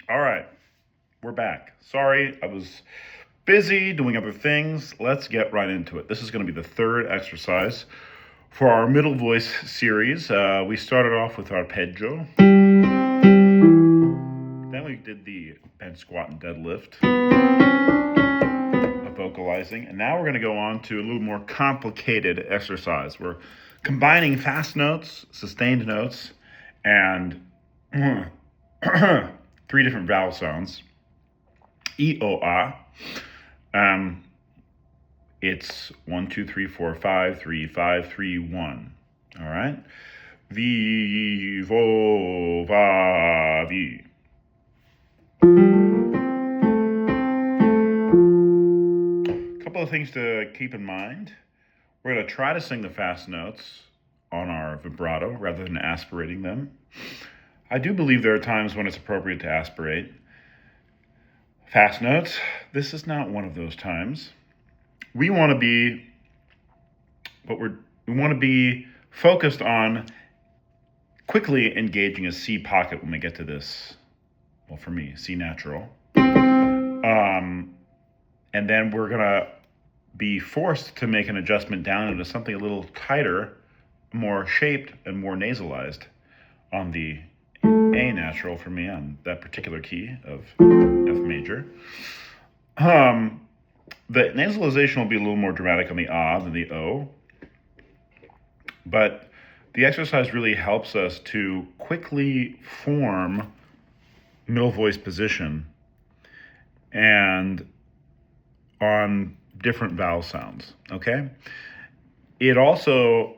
All right, we're back. Sorry, I was busy doing other things. Let's get right into it. This is going to be the third exercise for our middle voice series. We started off with arpeggio. Then we did the bench squat and deadlift of vocalizing. And now we're going to go on to a little more complicated exercise. We're combining fast notes, sustained notes, and three different vowel sounds. E, O, A. It's 1, 2, 3, 4, 5, 3, 5, 3, 1. All right. Vi, vo, va, vi. A couple of things to keep in mind. We're going to try to sing the fast notes on our vibrato rather than aspirating them. I do believe there are times when it's appropriate to aspirate fast notes. This is not one of those times. We want to be focused on quickly engaging a C pocket when we get to this. Well, for me, C natural. And then we're gonna be forced to make an adjustment down into something a little tighter, more shaped, and more nasalized on the A natural for me on that particular key of F major. The nasalization will be a little more dramatic on the A than the O, but the exercise really helps us to quickly form middle voice position and on different vowel sounds, okay? It also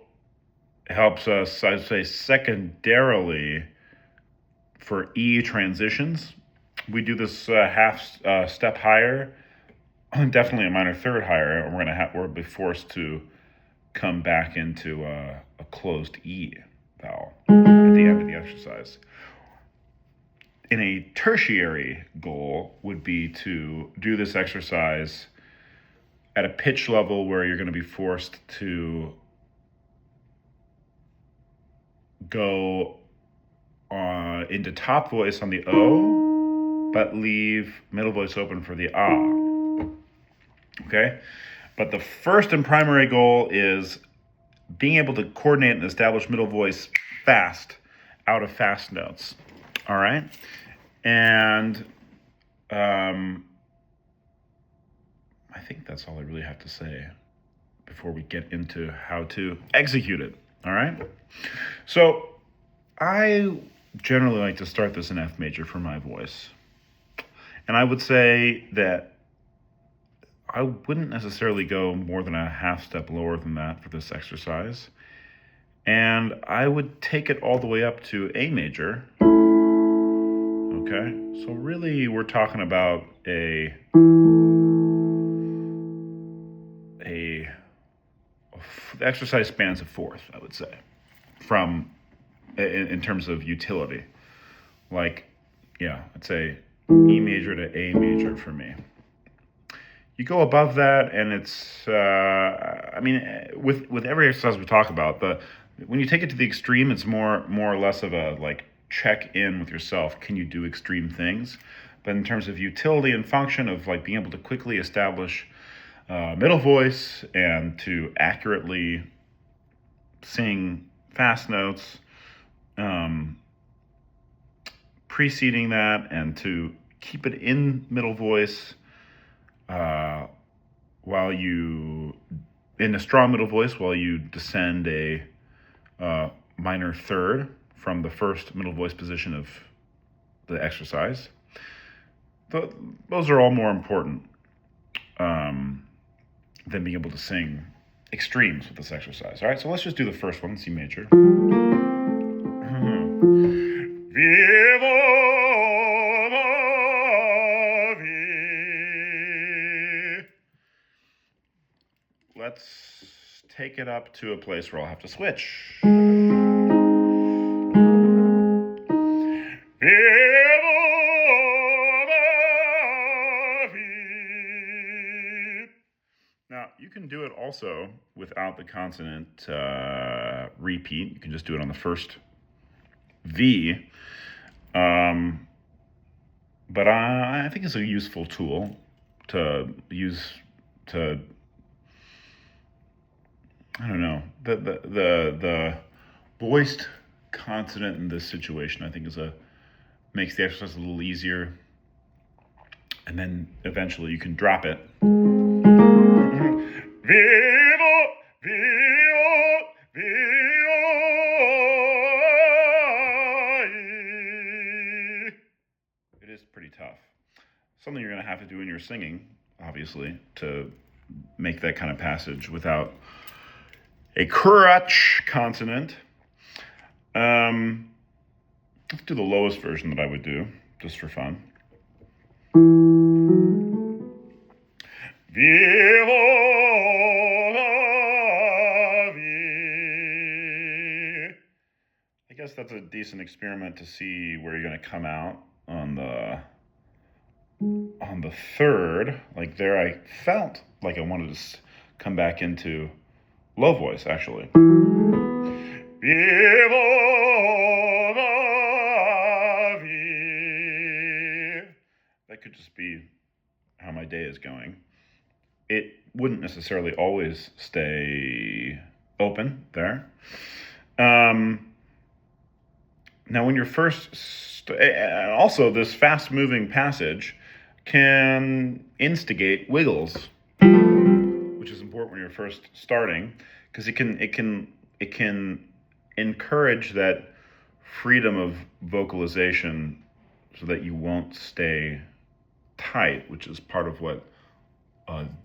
helps us, I'd say, secondarily for E transitions. We do this half step higher, definitely a minor third higher, and we'll be forced to come back into a closed E vowel at the end of the exercise. In a tertiary goal would be to do this exercise at a pitch level where you're going to be forced to go into top voice on the O, but leave middle voice open for the A. Okay? But the first and primary goal is being able to coordinate and establish middle voice fast out of fast notes. All right? And I think that's all I really have to say before we get into how to execute it. All right? So I generally like to start this in F major for my voice. And I would say that I wouldn't necessarily go more than a half step lower than that for this exercise. And I would take it all the way up to A major. Okay, so really we're talking about the exercise spans a fourth, I would say, from in terms of utility. Like, yeah, I'd say E major to A major for me. You go above that, and it's with every exercise we talk about, when you take it to the extreme, it's more or less of a like check in with yourself. Can you do extreme things? But in terms of utility and function of like being able to quickly establish middle voice and to accurately sing fast notes, preceding that, and to keep it in middle voice while you in a strong middle voice while you descend a minor third from the first middle voice position of the exercise. Those are all more important than being able to sing extremes with this exercise. All right, so let's just do the first one, C major. Let's take it up to a place where I'll have to switch. Now, you can do it also without the consonant repeat. You can just do it on the first V. but I think it's a useful tool to use to, I don't know, the voiced consonant in this situation, I think makes the exercise a little easier. And then eventually you can drop it. Vivo, vivo, vivo. It is pretty tough. Something you're going to have to do in your singing, obviously, to make that kind of passage without a crutch consonant. Let's do the lowest version that I would do, just for fun. Vivo, I guess that's a decent experiment to see where you're going to come out on the third. Like there, I felt like I wanted to come back into low voice, actually. Vivo, that could just be how my day is going. It wouldn't necessarily always stay open there. Now, when you're also this fast-moving passage can instigate wiggles, which is important when you're first starting, because it can encourage that freedom of vocalization, so that you won't stay tight, which is part of what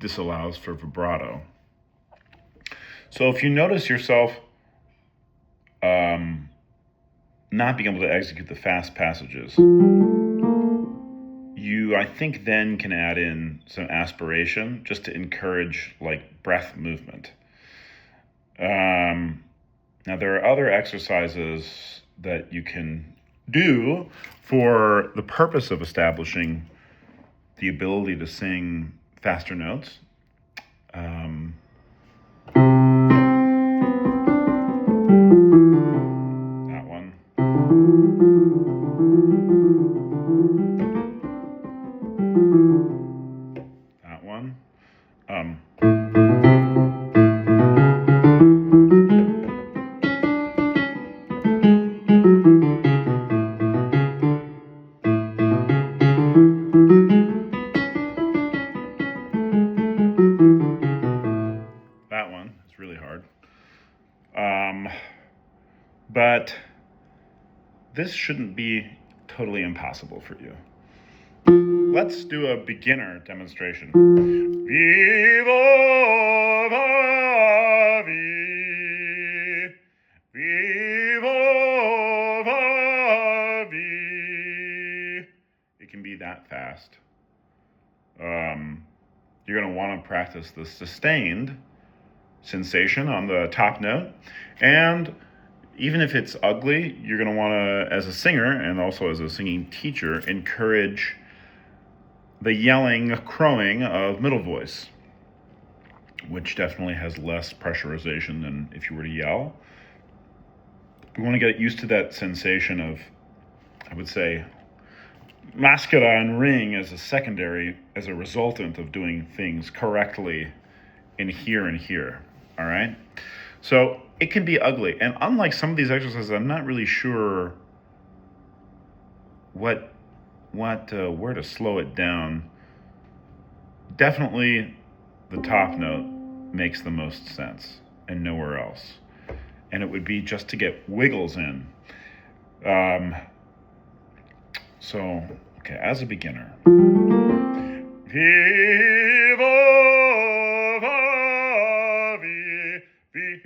disallows for vibrato. So if you notice yourself not being able to execute the fast passages, you, I think, then can add in some aspiration just to encourage like breath movement. Now there are other exercises that you can do for the purpose of establishing the ability to sing faster notes. That one. That one. That one is really hard. But this shouldn't be totally impossible for you. Let's do a beginner demonstration. Vivo, va, vi. Vivo, va, vi. It can be that fast. You're going to want to practice the sustained sensation on the top note. And even if it's ugly, you're going to want to, as a singer and also as a singing teacher, encourage the yelling, crowing of middle voice, which definitely has less pressurization than if you were to yell. We want to get used to that sensation of, I would say, mascara and ring as a secondary, as a resultant of doing things correctly in here and here. All right? So it can be ugly. And unlike some of these exercises, I'm not really sure where to slow it down. Definitely the top note makes the most sense and nowhere else. And it would be just to get wiggles in. So, okay, as a beginner. Vivo, va, vi, vi,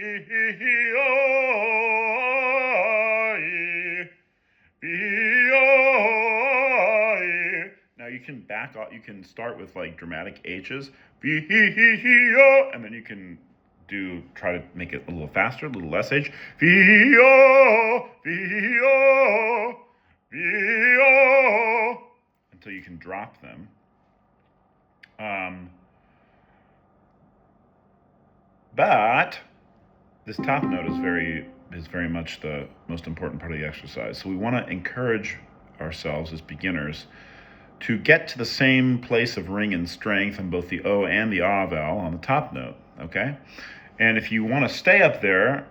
now you can back off, you can start with like dramatic H's, and then you can try to make it a little faster, a little less H, until you can drop them. But this top note is very much the most important part of the exercise. So we want to encourage ourselves as beginners to get to the same place of ring and strength on both the O and the A vowel on the top note, okay? And if you want to stay up there,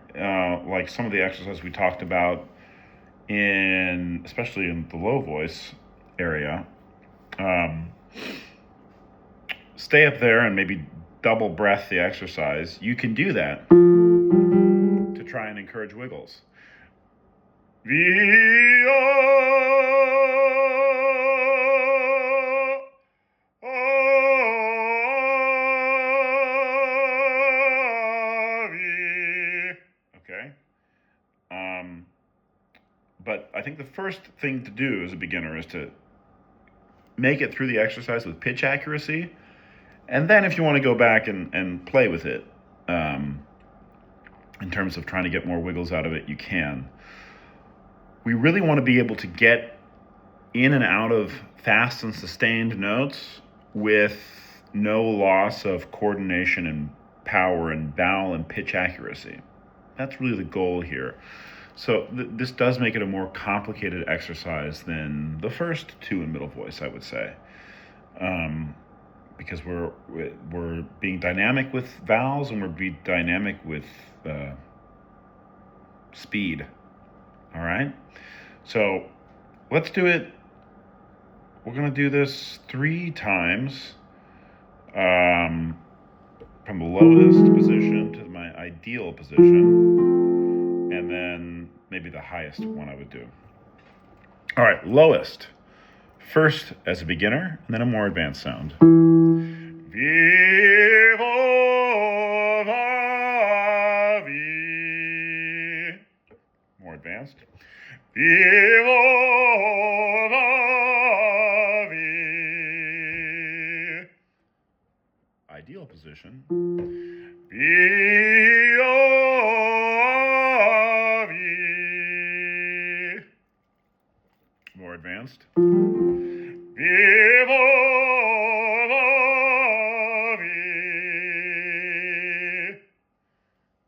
like some of the exercises we talked about especially in the low voice area, stay up there and maybe double breath the exercise. You can do that to try and encourage wiggles. Okay. But I think the first thing to do as a beginner is to make it through the exercise with pitch accuracy. And then if you want to go back and play with it, in terms of trying to get more wiggles out of it, you can. We really want to be able to get in and out of fast and sustained notes with no loss of coordination and power and vowel and pitch accuracy. That's really the goal here. So this does make it a more complicated exercise than the first two in middle voice, I would say, because we're being dynamic with vowels and we're being dynamic with speed. All right. So let's do it. We're gonna do this 3 times, from the lowest position to my ideal position, and then maybe the highest one I would do. All right, lowest. First as a beginner, and then a more advanced sound. Vivo va vi. More advanced. Vivo va vi. Ideal position. Vio vi. More advanced. Vivo va vi.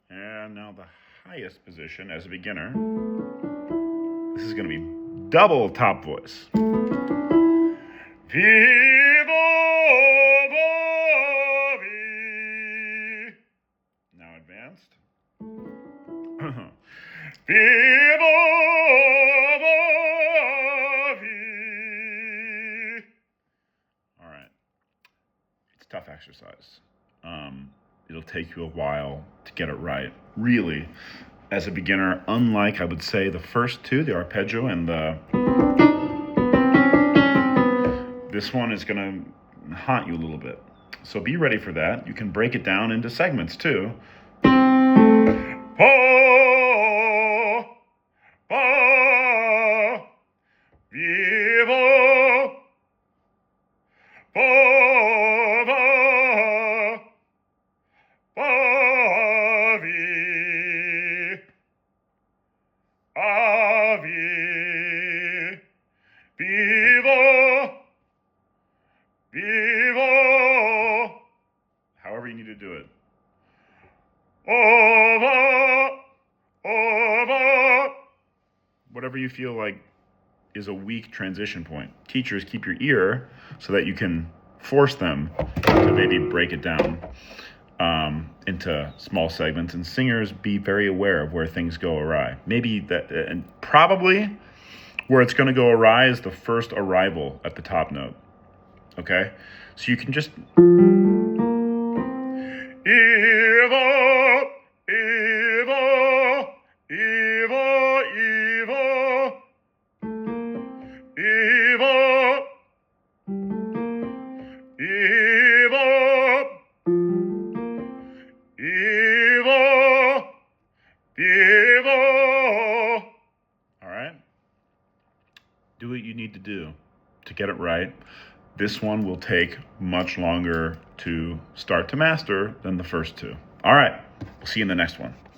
And now the highest position as a beginner. This is going to be double top voice. Vivo va vi. Now advanced. Vivo va vi. All right. It's a tough exercise. It'll take you a while to get it right. Really, as a beginner, unlike, I would say, the first two, the arpeggio and this one is going to haunt you a little bit. So be ready for that. You can break it down into segments too. Oh, oh, vivo, oh, oh, vi, avi, vivo, vivo, however you need to do it. Over, over. Whatever you feel like is a weak transition point. Teachers, keep your ear so that you can force them to maybe break it down into small segments. And singers, be very aware of where things go awry. Maybe that, and probably where it's going to go awry is the first arrival at the top note. Okay? So you can just... Evo, Evo, Evo, Evo, Evo, Evo, Evo, Evo. All right? Do what you need to do to get it right. This one will take much longer to start to master than the first two. All right, we'll see you in the next one.